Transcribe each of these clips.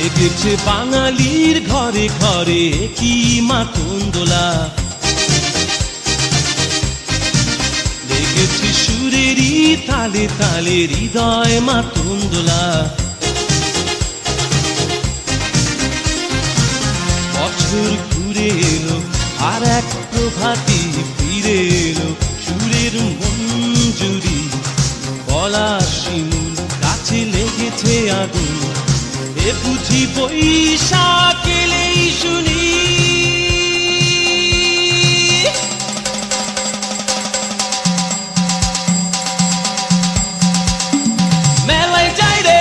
লেগেছে বাঙালির ঘরে ঘরে কি মাতঙ্গলা, লেগেছে সুরেরই তালে তালে হৃদয় মাতঙ্গলা। বছর ঘুরে এলো আর এক প্রভাতী ফিরে এলো, সুরের মঞ্জুরি গলা শিমুল কাছে লেগেছে আগুন, এ বুঝি বৈশাখ এলেই শুনি। মেলায় যাই রে,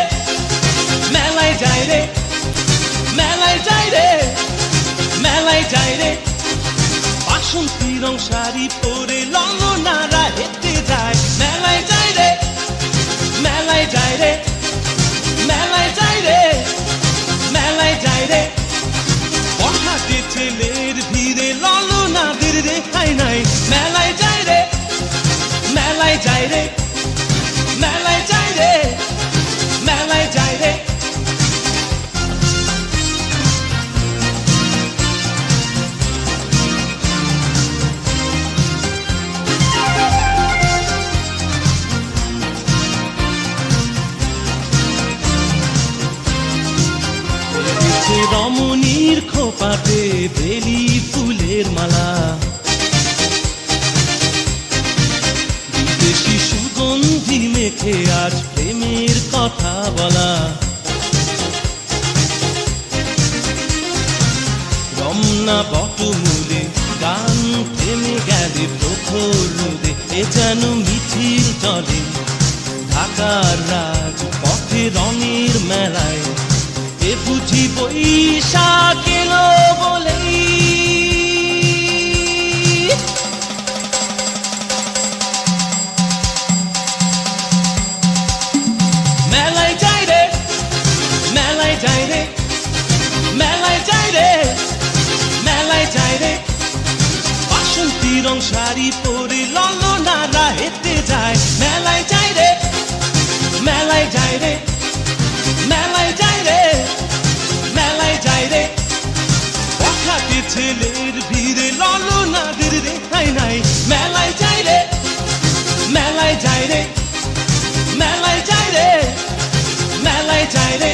মেলায় যাই রে, মেলায় যাই রে, মেলায় যাই রে, বাসন্তী রং শাড়ি পরে ললনারা হেঁটে যায়। মেলায় যাই রে, মেলায় যাই রে, মেলায় যাই রে, মেলায় যাই রে, বর্ষাতে ছেলের ভিড়ে ললনাদের রেখাই নাই। মেলায় যাই রে, মেলায় যাই রে, মেলায় যাই রে, মেলায় যাই রে। রমণীর খোপাতে বেলি ফুলের মালা, বিদেশি সুগন্ধি মেখে আজ প্রেমের কথা বলা। রমনা বটমূলে গান থেমে গেলে প্রখর রোদে, এ যেন মিছিল চলে ঢাকার রাজ পথে রঙের মেলায়, এ বুঝি বৈশাখ এলো বলেই। মেলায় যাই রে, মেলায় যাই রে, মেলায় যাই রে, মেলায় যাই রে, বাসন্তী রং শাড়ি পরে ললনারা হেঁটে যায়। মেলায় যাই রে, মেলায় যাই রে, মেলায় যাই রে, মেলায় যাই রে, বর্ষাতে ছেলের ভিড়ে ললনাদের রেখাই নাই। মেলায় যাই রে, মেলায় যাই রে, মেলায় যাই রে, মেলায় যাই রে।